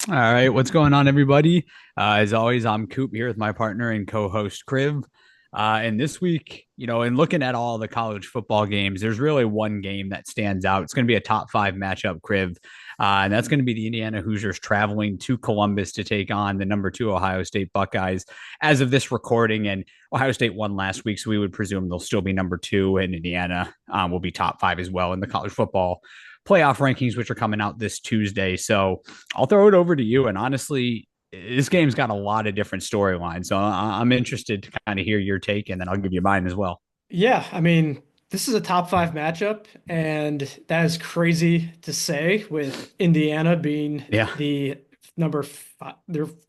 All right, what's going on, everybody? As always, I'm Coop here with my partner and co-host Kriv. And this week, in looking at all the college football games, there's really one game that stands out. It's going to be a top five matchup, Kriv, and that's going to be the Indiana Hoosiers traveling to Columbus to take on the number two Ohio State Buckeyes. As of this recording, and Ohio State won last week, so we would presume they'll still be number two, and Indiana will be top five as well in the college football playoff rankings, which are coming out this Tuesday. So I'll throw it over to you. And honestly, this game's got a lot of different storylines. So I'm interested to kind of hear your take, and then I'll give you mine as well. Yeah, I mean, this is a top five matchup, and that is crazy to say with Indiana being Yeah. the number five,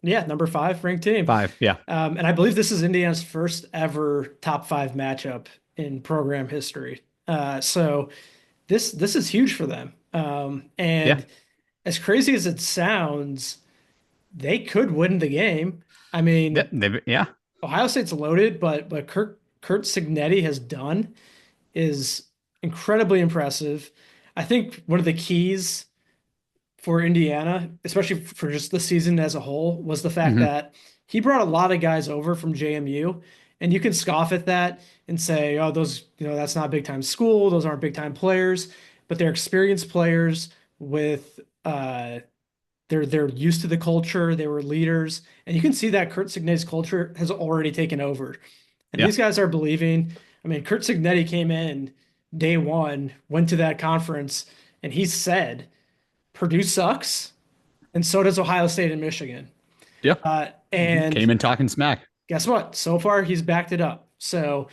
number five ranked team. Five. Yeah. And I believe this is Indiana's first ever top five matchup in program history. So this is huge for them. Yeah. And as crazy as it sounds, they could win the game. I Yeah. mean, Yeah. Ohio State's loaded, but Kurt Cignetti has done is incredibly impressive. I think one of the keys for Indiana, especially for just the season as a whole, was the fact Mm-hmm. that he brought a lot of guys over from JMU. And you can scoff at that and say, oh, those, that's not big time school. Those aren't big time players, but they're experienced players with they're used to the culture. They were leaders. And you can see that Kurt Cignetti's culture has already taken over. And Yeah. these guys are believing. I mean, Kurt Cignetti came in day one, went to that conference, and he said, Purdue sucks, and so does Ohio State and Michigan. Yeah. And Came in talking smack. guess what? So far, he's backed it up. So,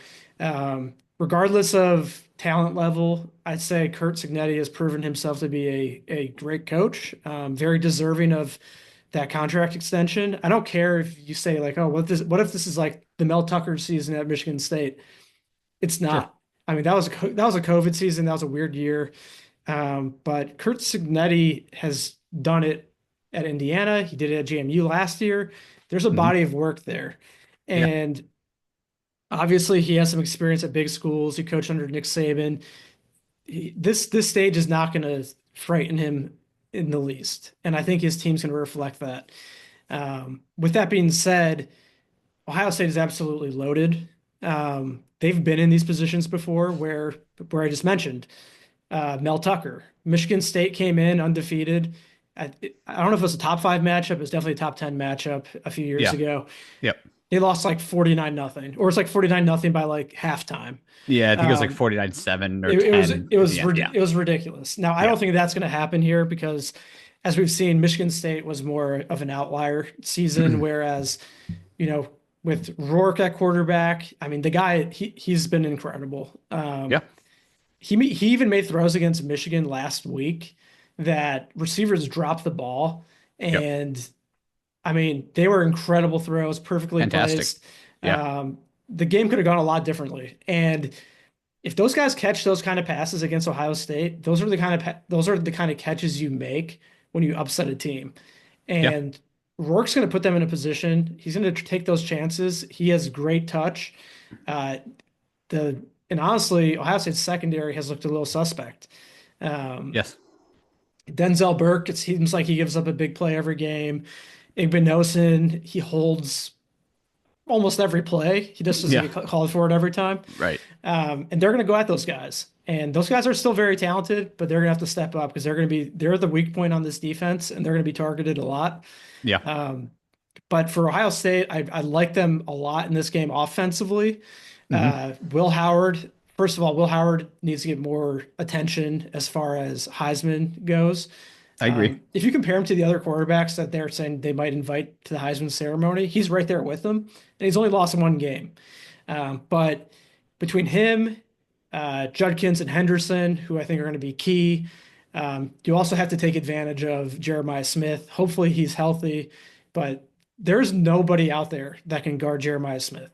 regardless of talent level, I'd say Kurt Cignetti has proven himself to be a great coach, very deserving of that contract extension. I don't care if you say like, oh, what if this is like the Mel Tucker season at Michigan State? It's Sure. not. I mean, that was a COVID season. That was a weird year. But Kurt Cignetti has done it at Indiana. He did it at JMU last year. There's a Mm-hmm. body of work there. Yeah. And obviously, he has some experience at big schools. He coached under Nick Saban. This stage is not going to frighten him in the least. And I think his team's going to reflect that. With that being said, Ohio State is absolutely loaded. They've been in these positions before where I just mentioned Mel Tucker. Michigan State came in undefeated. I don't know if it was a top five matchup. It was definitely a top 10 matchup a few years Yeah. ago. Yep. They lost like 49 nothing, or it's like 49 nothing by like halftime. Yeah. I think it was like Um, 49-7 or it was 10 it at the was end. Yeah. it was ridiculous. Now I Yeah. don't think that's going to happen here because, as we've seen, Michigan State was more of an outlier season, whereas you know with Rourke at quarterback, I mean the guy he's been incredible. Yeah. He even made throws against Michigan last week that receivers dropped the ball, Yep. and I mean they were incredible throws, perfectly Fantastic. placed. Yeah. The game could have gone a lot differently, and if those guys catch those kind of passes against Ohio State, those are the kind of catches you make when you upset a team. Yeah. And Rourke's going to put them in a position. He's going to take those chances. He has great touch. Uh, the and honestly, Ohio State's secondary has looked a little suspect. Um, Yes. Denzel Burke, it seems like he gives up a big play every game. Igbinosun, he holds almost every play. He just doesn't Yeah. get called for it every time. Right. And they're going to go at those guys. And those guys are still very talented, but they're going to have to step up because they're the weak point on this defense and they're going to be targeted a lot. Yeah. Um, but for Ohio State, I like them a lot in this game offensively. Hmm. Will Howard, first of all, Will Howard needs to get more attention as far as Heisman goes. I agree. If you compare him to the other quarterbacks that they're saying they might invite to the Heisman ceremony, he's right there with them, and he's only lost in one game. But between him, Judkins, and Henderson, who I think are going to be key, you also have to take advantage of Jeremiah Smith. Hopefully, he's healthy, but there's nobody out there that can guard Jeremiah Smith.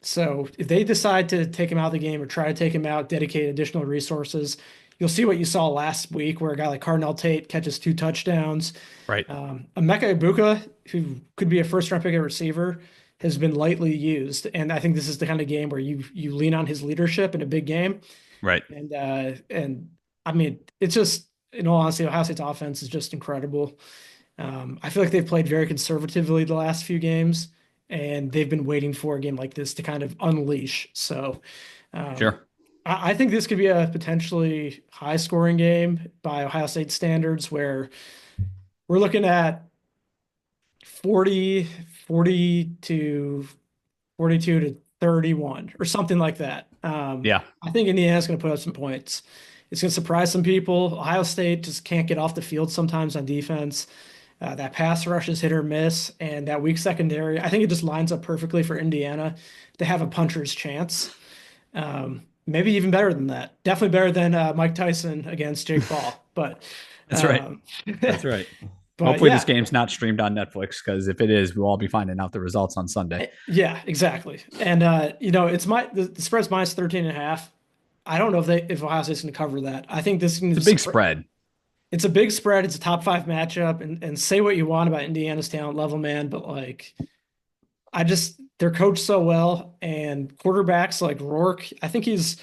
So if they decide to take him out of the game or try to take him out, dedicate additional resources, you'll see what you saw last week, where a guy like Cardinal Tate catches two touchdowns. Right. Emeka Ibuka, who could be a first-round pick at receiver, has been lightly used, and I think this is the kind of game where you lean on his leadership in a big game. Right. And I mean, it's just in all honesty, Ohio State's offense is just incredible. I feel like they've played very conservatively the last few games, and they've been waiting for a game like this to kind of unleash. So um, Sure. I think this could be a potentially high scoring game by Ohio State standards, where we're looking at 40, 40 to 42 to 31 or something like that. Yeah. I think Indiana's going to put up some points. It's going to surprise some people. Ohio State just can't get off the field sometimes on defense. That pass rush is hit or miss, and that weak secondary, I think it just lines up perfectly for Indiana to have a puncher's chance. Maybe even better than that. Definitely better than Mike Tyson against Jake Paul. But That's right. um, That's right. but Hopefully this yeah, game's not streamed on Netflix, because if it is, we'll all be finding out the results on Sunday. yeah, exactly. And it's the spread's minus 13 and a half. I don't know if Ohio State's going to cover that. I think this It's a is big spread. it's a big spread. It's a top five matchup, and say what you want about Indiana's talent level, man, but like they're coached so well, and quarterbacks like Rourke, I think he's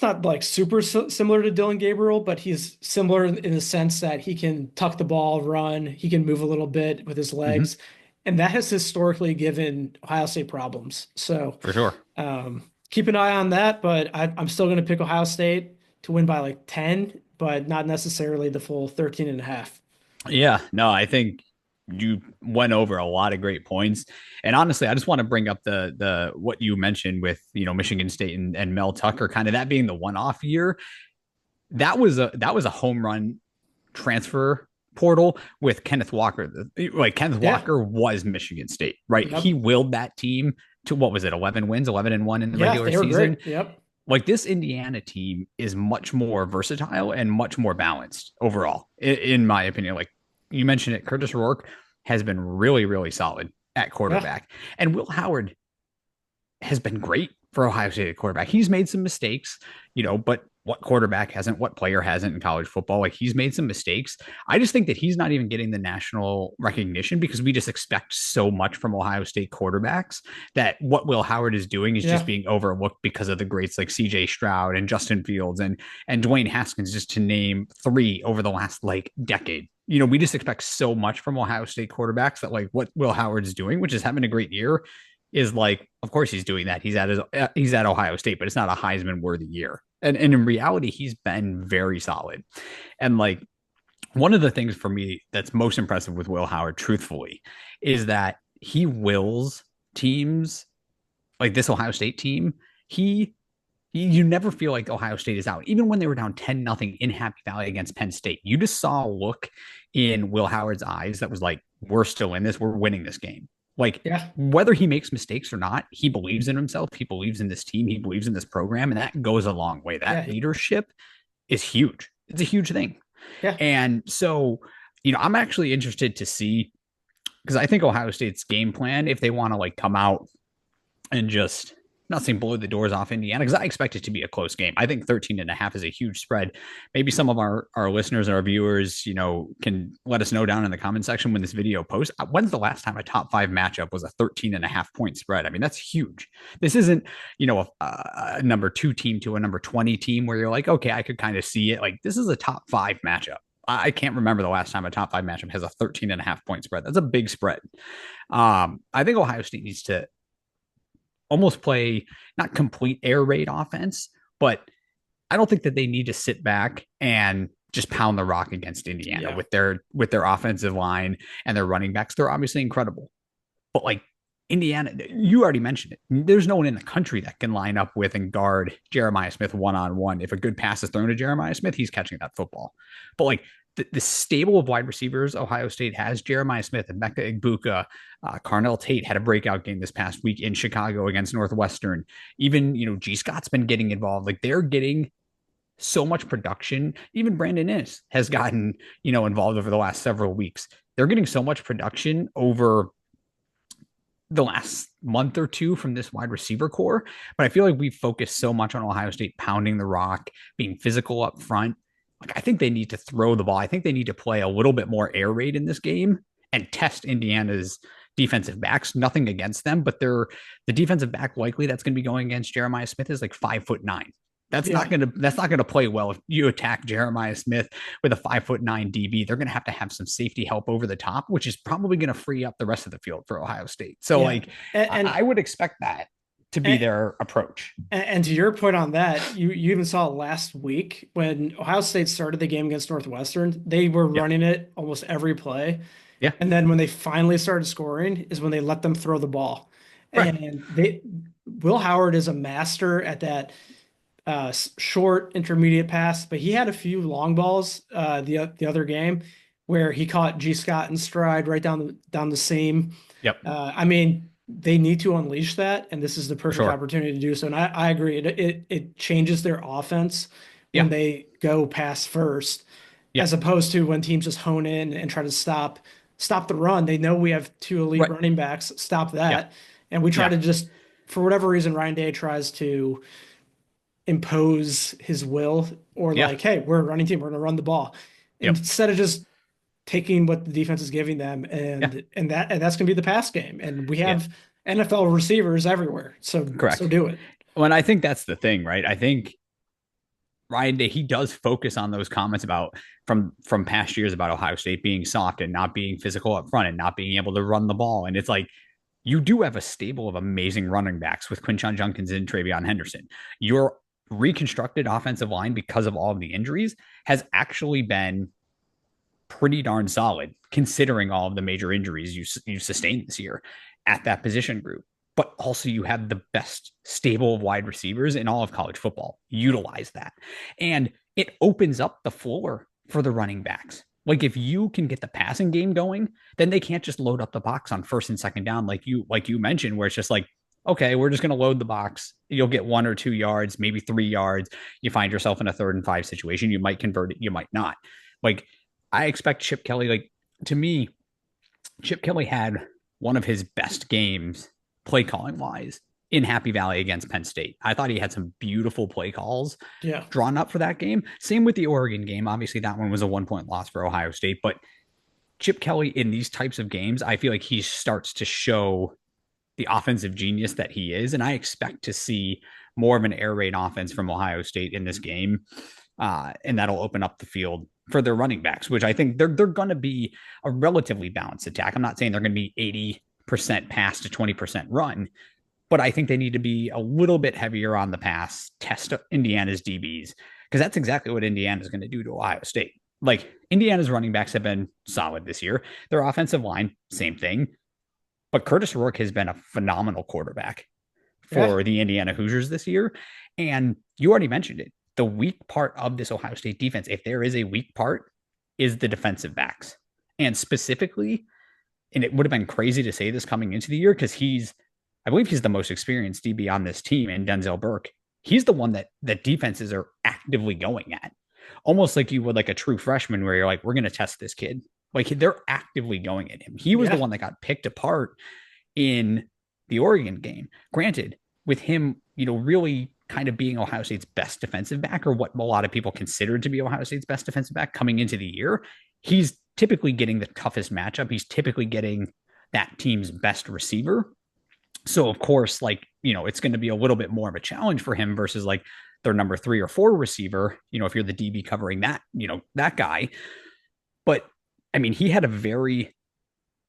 not like super similar to Dylan Gabriel, but he's similar in the sense that he can tuck the ball, run, he can move a little bit with his Hmm. legs, and that has historically given Ohio State problems. So For sure. keep an eye on that, but I'm still going to pick Ohio State to win by like 10, but not necessarily the full 13 and a half. Yeah, no, I think you went over a lot of great points. And honestly, I just want to bring up the what you mentioned with, Michigan State and Mel Tucker, kind of that being the one-off year. That was a home run transfer portal with Kenneth Walker. Like, Kenneth Yeah. Walker was Michigan State, right? He Yep. willed that team to, what was it, 11 wins, 11-1 in the Yeah, regular they were season. great. Yep. Like, this Indiana team is much more versatile and much more balanced overall, in my opinion. Like you mentioned it, Curtis Rourke has been really, really solid at Yeah. quarterback. And Will Howard has been great for Ohio State at quarterback. He's made some mistakes, but what quarterback hasn't, what player hasn't in college football? Like, he's made some mistakes. I just think that he's not even getting the national recognition because we just expect so much from Ohio State quarterbacks that what Will Howard is doing is just Yeah. being overlooked because of the greats like CJ Stroud and Justin Fields and Dwayne Haskins, just to name three over the last like decade. We just expect so much from Ohio State quarterbacks that, like, what Will Howard is doing, which is having a great year, is like, of course he's doing that. He's at Ohio State, but it's not a Heisman worthy year. And in reality, he's been very solid. And like, one of the things for me that's most impressive with Will Howard, truthfully, is that he wills teams like this Ohio State team. He you never feel like Ohio State is out. Even when they were down 10-0 in Happy Valley against Penn State, you just saw a look in Will Howard's eyes that was like, we're still in this, we're winning this game. Like, Yeah. whether he makes mistakes or not, he believes in himself, he believes in this team, he believes in this program, and that goes a long way. That Yeah. leadership is huge. It's a huge thing. Yeah. And so, I'm actually interested to see, because I think Ohio State's game plan, if they want to like come out and just, not saying blow the doors off Indiana, because I expect it to be a close game. I think 13 and a half is a huge spread. Maybe some of our listeners, our viewers, can let us know down in the comment section when this video posts. When's the last time a top five matchup was a 13 and a half point spread? I mean, that's huge. This isn't, a number 2 team to a number 20 team where you're like, okay, I could kind of see it. Like, this is a top five matchup. I can't remember the last time a top five matchup has a 13 and a half point spread. That's a big spread. I think Ohio State needs to almost play not complete air raid offense, but I don't think that they need to sit back and just pound the rock against Indiana Yeah. with their offensive line and their running backs. They're obviously incredible. But like, Indiana, you already mentioned it. There's no one in the country that can line up with and guard Jeremiah Smith one-on-one. If a good pass is thrown to Jeremiah Smith, he's catching that football. But like, the stable of wide receivers Ohio State has, Jeremiah Smith and Emeka Egbuka, Carnell Tate had a breakout game this past week in Chicago against Northwestern. Even, G. Scott's been getting involved. Like, they're getting so much production. Even Brandon Inniss has gotten, involved over the last several weeks. They're getting so much production over the last month or two from this wide receiver core. But I feel like we've focused so much on Ohio State pounding the rock, being physical up front. Like, I think they need to throw the ball. I think they need to play a little bit more air raid in this game and test Indiana's defensive backs. Nothing against them, but the defensive back likely that's going to be going against Jeremiah Smith is like 5'9". Yeah. that's not gonna play well if you attack Jeremiah Smith with a 5'9" DB. They're gonna have some safety help over the top, which is probably gonna free up the rest of the field for Ohio State. So Yeah. like And, I would expect that to be and their approach. and to your point on that, you even saw last week when Ohio State started the game against Northwestern, they were Yeah. running it almost every play. Yeah. And then when they finally started scoring is when they let them throw the ball. Right. And Will Howard is a master at that short intermediate pass, but he had a few long balls the other game where he caught G. Scott in stride right down the seam. Yep. I mean, they need to unleash that, and this is the For perfect sure. opportunity to do so. And I agree. It changes their offense when Yeah. they go pass first, Yeah. as opposed to when teams just hone in and try to stop the run. They know we have two elite Right. running backs. Stop Yeah. that, and we try Yeah. to just for whatever reason Ryan Day tries to impose his will or Yeah. like, hey, we're a running team, we're going to run the ball Yep. instead of just taking what the defense is giving them Yeah. and that's going to be the pass game. And we Yeah. have NFL receivers everywhere, so Correct. do it. Well, and I think that's the thing, right? I think Ryan Day, he does focus on those comments about from past years about Ohio State being soft and not being physical up front and not being able to run the ball. And it's like you do have a stable of amazing running backs with Quinshon Judkins and TreVeyon Henderson. Your reconstructed offensive line, because of all of the injuries, has actually been pretty darn solid considering all of the major injuries you've sustained this year at that position group. But also, you have the best stable of wide receivers in all of college football. Utilize that. And it opens up the floor for the running backs. Like if you can get the passing game going, then they can't just load up the box on first and second down like you mentioned, where it's just like, okay, we're just going to load the box. You'll get 1 or 2 yards, maybe 3 yards. You find yourself in a 3rd and 5 situation. You might convert it, you might not. Like I expect Chip Kelly, like to me, Chip Kelly had one of his best games play calling wise in Happy Valley against Penn State. I thought he had some beautiful play calls Yeah. drawn up for that game. Same with the Oregon game. Obviously, that one was a 1 point loss for Ohio State, but Chip Kelly in these types of games, I feel like he starts to show the offensive genius that he is. And I expect to see more of an air raid offense from Ohio State in this game. And that'll open up the field for their running backs, which I think they're going to be a relatively balanced attack. I'm not saying they're going to be 80% pass to 20% run, but I think they need to be a little bit heavier on the pass, test Indiana's DBs, because that's exactly what Indiana is going to do to Ohio State. Like Indiana's running backs have been solid this year. Their offensive line, same thing. But Curtis Rourke has been a phenomenal quarterback Yeah. for the Indiana Hoosiers this year. And you already mentioned it. The weak part of this Ohio State defense, if there is a weak part, is the defensive backs. And specifically, and it would have been crazy to say this coming into the year because I believe he's the most experienced DB on this team, and Denzel Burke. He's the one that defenses are actively going at, almost like you would like a true freshman, where you're like, we're going to test this kid. Like they're actively going at him. He was the Yeah. one that got picked apart in the Oregon game. Granted, with him, really kind of being Ohio State's best defensive back, or what a lot of people considered to be Ohio State's best defensive back coming into the year, he's typically getting the toughest matchup. He's typically getting that team's best receiver. So of course, like, it's going to be a little bit more of a challenge for him versus like their number 3 or 4 receiver, if you're the DB covering that, that guy. But I mean, he had a very,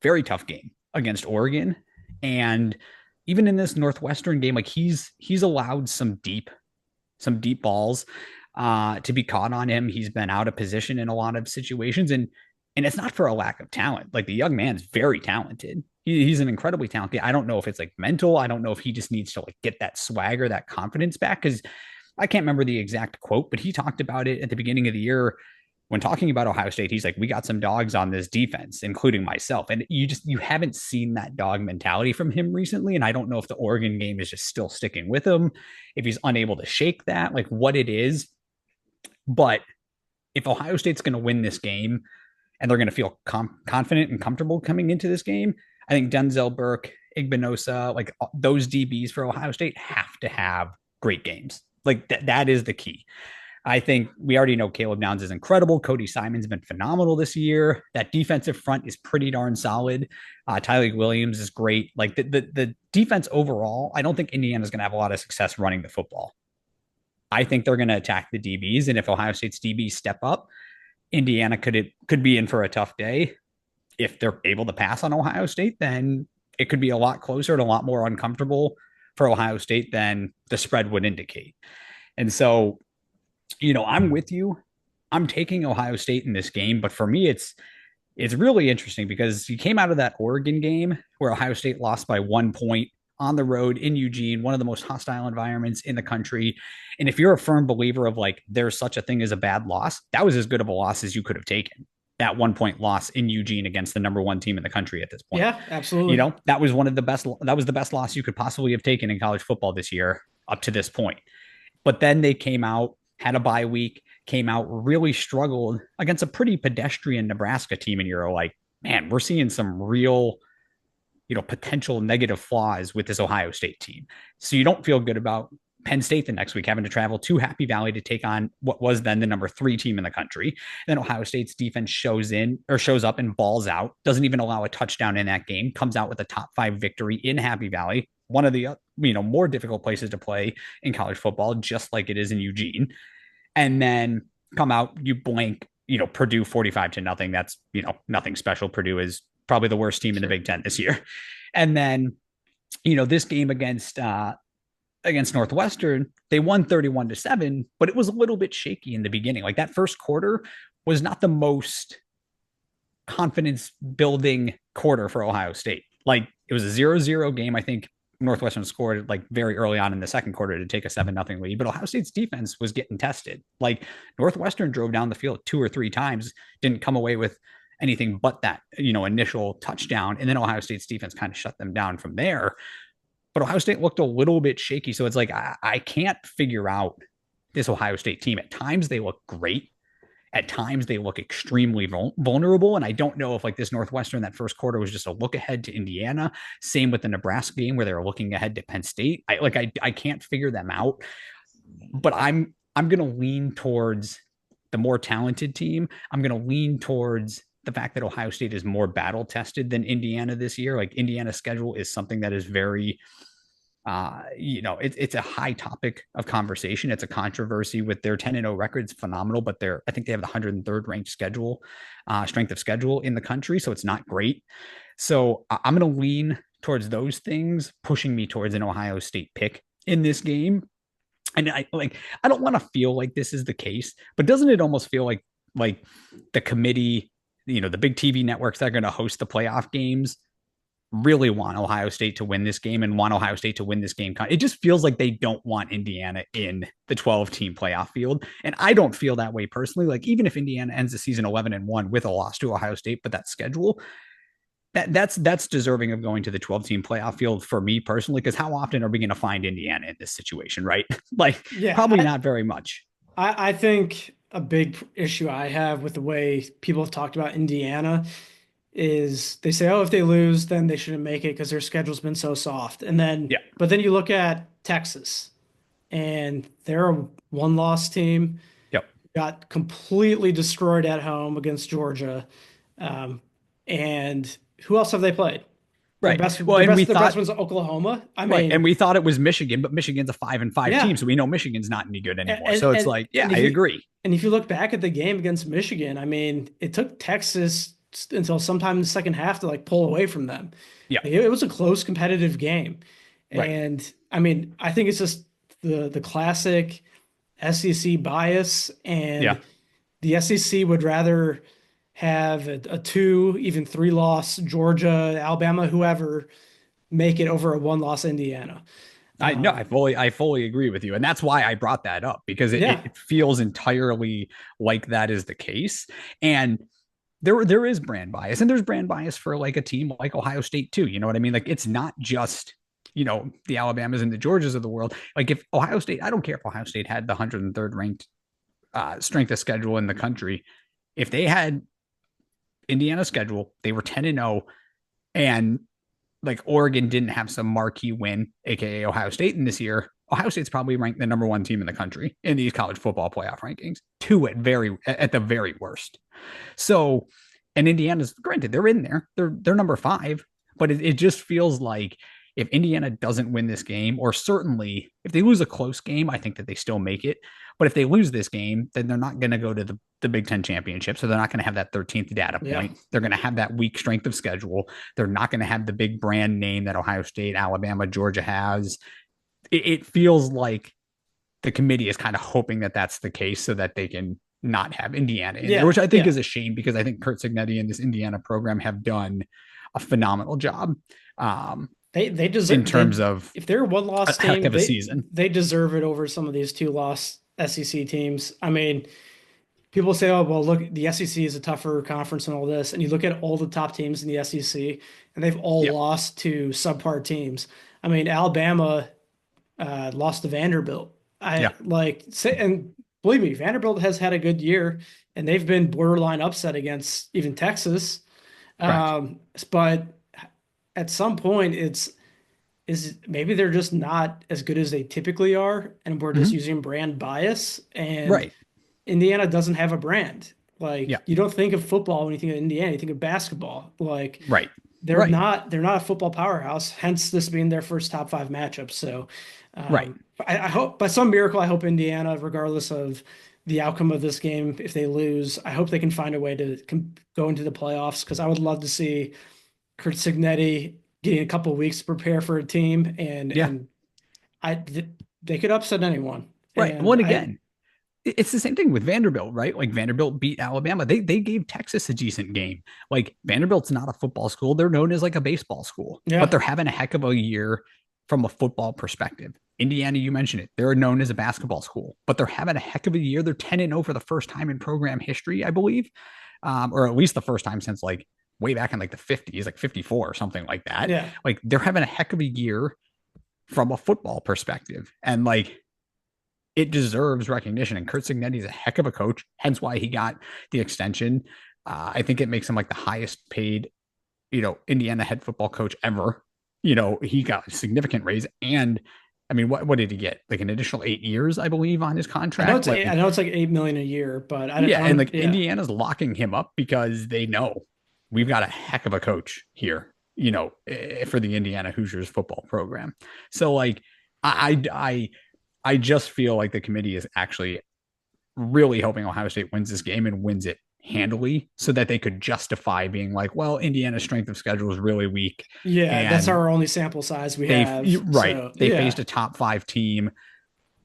very tough game against Oregon. And even in this Northwestern game, like he's allowed some deep balls to be caught on him. He's been out of position in a lot of situations. And it's not for a lack of talent. Like the young man's very talented. He's an incredibly talented. I don't know if it's like mental. I don't know if he just needs to like get that swagger, that confidence back. Cause I can't remember the exact quote, but he talked about it at the beginning of the year when talking about Ohio State. He's like, we got some dogs on this defense, including myself. And you haven't seen that dog mentality from him recently. And I don't know if the Oregon game is just still sticking with him, if he's unable to shake that, like what it is. But if Ohio State's going to win this game and they're going to feel confident and comfortable coming into this game, I think Denzel Burke, Igbinosa, like those DBs for Ohio State have to have great games. Like that is the key. I think we already know Caleb Downs is incredible. Cody Simon's been phenomenal this year. That defensive front is pretty darn solid. Tyler Williams is great. Like the defense overall, I don't think Indiana's going to have a lot of success running the football. I think they're going to attack the DBs. And if Ohio State's DBs step up, Indiana could be in for a tough day. If they're able to pass on Ohio State, then it could be a lot closer and a lot more uncomfortable for Ohio State than the spread would indicate. And so, I'm with you. I'm taking Ohio State in this game, but for me, it's really interesting because you came out of that Oregon game where Ohio State lost by 1 point on the road in Eugene, one of the most hostile environments in the country. And if you're a firm believer of like there's such a thing as a bad loss, that was as good of a loss as you could have taken. That 1 point loss in Eugene against the number one team in the country at this point. Yeah, absolutely. That was the best loss you could possibly have taken in college football this year up to this point. But then they came out, had a bye week, came out, really struggled against a pretty pedestrian Nebraska team. And you're like, man, we're seeing some real, potential negative flaws with this Ohio State team. So you don't feel good about Penn State the next week having to travel to Happy Valley to take on what was then the number 3 team in the country. Then Ohio State's defense shows up and balls out, doesn't even allow a touchdown in that game, comes out with a top 5 victory in Happy Valley, one of the more difficult places to play in college football, just like it is in Eugene. And then come out, you blank, Purdue 45-0. That's, nothing special. Purdue is probably the worst team in the Big Ten this year. And then, this game against Northwestern, they won 31-7, but it was a little bit shaky in the beginning. Like that first quarter was not the most confidence building quarter for Ohio State. Like it was a 0-0 game. I think Northwestern scored like very early on in the second quarter to take a 7-0 lead, but Ohio State's defense was getting tested. Like Northwestern drove down the field 2 or 3 times, didn't come away with anything but that, initial touchdown. And then Ohio State's defense kind of shut them down from there. But Ohio State looked a little bit shaky. So it's like, I can't figure out this Ohio State team. At times they look great. At times they look extremely vulnerable. And I don't know if like this Northwestern, that first quarter was just a look ahead to Indiana. Same with the Nebraska game where they were looking ahead to Penn State. I can't figure them out, but I'm going to lean towards the more talented team. I'm going to lean towards the fact that Ohio State is more battle tested than Indiana this year. Like Indiana's schedule is something that is very, it's a high topic of conversation. It's a controversy with their 10-0 record. It's phenomenal, but I think they have the 103rd ranked strength of schedule in the country. So it's not great. So I'm going to lean towards those things, pushing me towards an Ohio State pick in this game. And I don't want to feel like this is the case, but doesn't it almost feel like the committee, the big TV networks that are going to host the playoff games really want Ohio State to win this game and want Ohio State to win this game? It just feels like they don't want Indiana in the 12-team playoff field. And I don't feel that way personally. Like even if Indiana ends the season 11-1 with a loss to Ohio State, but that schedule, that's deserving of going to the 12-team playoff field for me personally, because how often are we going to find Indiana in this situation, right? Probably not very much. I think a big issue I have with the way people have talked about Indiana is they say, oh, if they lose, then they shouldn't make it because their schedule's been so soft. But then you look at Texas and they're a 1-loss team. Yep. Got completely destroyed at home against Georgia. And who else have they played? Right. The best one's Oklahoma. And we thought it was Michigan, but Michigan's a 5-5 team, so we know Michigan's not any good anymore. I agree. And if you look back at the game against Michigan, it took Texas until sometime in the second half to pull away from them. Yeah. It was a close competitive game. Right. And I think it's just the classic SEC bias, and the SEC would rather have a 2, even 3-loss Georgia, Alabama, whoever make it over a 1-loss Indiana. I fully agree with you. And that's why I brought that up, because it feels entirely like that is the case. And there is brand bias, and there's brand bias for a team like Ohio State too. You know what I mean? It's not just, the Alabamas and the Georgias of the world. If Ohio State, I don't care if Ohio State had the 103rd ranked strength of schedule in the country. If they had Indiana's schedule, they were 10-0, and Oregon didn't have some marquee win, aka Ohio State, in this year, Ohio State's probably ranked the number 1 team in the country in these college football playoff rankings, 2 at the very worst. So, and Indiana's, granted, they're in there, they're number 5, but it just feels like if Indiana doesn't win this game, or certainly if they lose a close game, I think that they still make it. But if they lose this game, then they're not going to go to the Big Ten championship. So they're not going to have that 13th data Yeah. point. They're going to have that weak strength of schedule. They're not going to have the big brand name that Ohio State, Alabama, Georgia has. It feels like the committee is kind of hoping that that's the case so that they can not have Indiana in there, which I think is a shame because I think Curt Cignetti and this Indiana program have done a phenomenal job. They deserve in terms of if they're one loss a heck team, of a season. they deserve it over some of these two loss SEC teams. I mean, people say, oh, well, look, the SEC is a tougher conference and all this. And you look at all the top teams in the SEC, and they've all lost to subpar teams. I mean, Alabama lost to Vanderbilt. And believe me, Vanderbilt has had a good year, and they've been borderline upset against even Texas. But at some point, is maybe they're just not as good as they typically are, and we're just using brand bias. And Indiana doesn't have a brand. You don't think of football when you think of Indiana, you think of basketball. They're not a football powerhouse, hence this being their first top 5 matchup. So I hope by some miracle, I hope Indiana, regardless of the outcome of this game, if they lose, I hope they can find a way to go into the playoffs, because I would love to see Curt Cignetti getting a couple of weeks to prepare for a team, and they could upset anyone. Well, again, it's the same thing with Vanderbilt, right? Like Vanderbilt beat Alabama. They gave Texas a decent game. Like Vanderbilt's not a football school. They're known as like a baseball school, but they're having a heck of a year from a football perspective. Indiana, you mentioned it. They're known as a basketball school, but they're having a heck of a year. They're 10-0 for the first time in program history, I believe, or at least the first time since like way back in like the 50s, like 54 or something like that. Like they're having a heck of a year from a football perspective, and like it deserves recognition. And Curt Cignetti is a heck of a coach, hence why he got the extension. I think it makes him like the highest paid, Indiana head football coach ever. He got a significant raise, and I mean, what did he get? Like an additional 8 years, I believe, on his contract. I know it's like $8 million a year, but Indiana's locking him up because they know we've got a heck of a coach here, for the Indiana Hoosiers football program. So like, I just feel like the committee is actually really hoping Ohio State wins this game and wins it handily so that they could justify being like, well, Indiana's strength of schedule is really weak. That's our only sample size we have. They faced a top 5 team.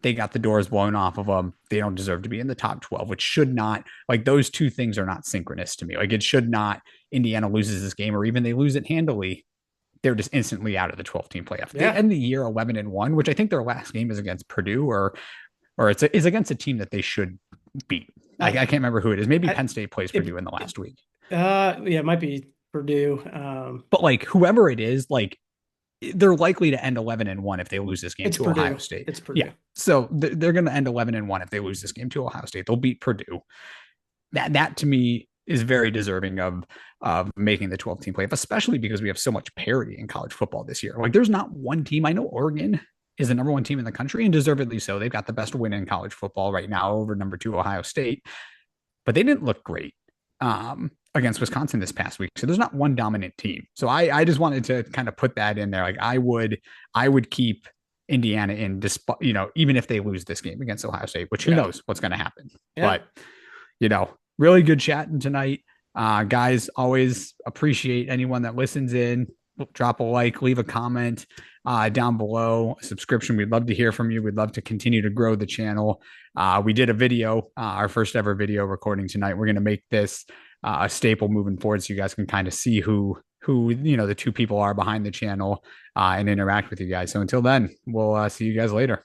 They got the doors blown off of them. They don't deserve to be in the top 12, which should not, like, those two things are not synchronous to me. Like, it should not, Indiana loses this game or even they lose it handily, they're just instantly out of the 12-team playoff. They end the year 11-1, which I think their last game is against Purdue or it's against a team that they should beat. I can't remember who it is. Maybe Penn State plays Purdue in the last week. It might be Purdue. But like whoever it is, like they're likely to end 11-1 if they lose this game to Purdue. Ohio State. It's Purdue. Yeah. So they're going to end 11-1 if they lose this game to Ohio State. They'll beat Purdue. That to me is very deserving of making the 12-team playoff, especially because we have so much parity in college football this year. Like there's not one team. I know Oregon is the number 1 team in the country, and deservedly so. They've got the best win in college football right now over number 2 Ohio State, but they didn't look great against Wisconsin this past week. So there's not one dominant team. So I just wanted to kind of put that in there. Like I would keep Indiana in, despite, even if they lose this game against Ohio State, which who knows what's going to happen. But really good chatting tonight. Guys, always appreciate anyone that listens in. Drop a like, leave a comment down below, a subscription. We'd love to hear from you. We'd love to continue to grow the channel. We did a video, our first ever video recording tonight. We're going to make this a staple moving forward so you guys can kind of see who the 2 people are behind the channel and interact with you guys. So until then, we'll see you guys later.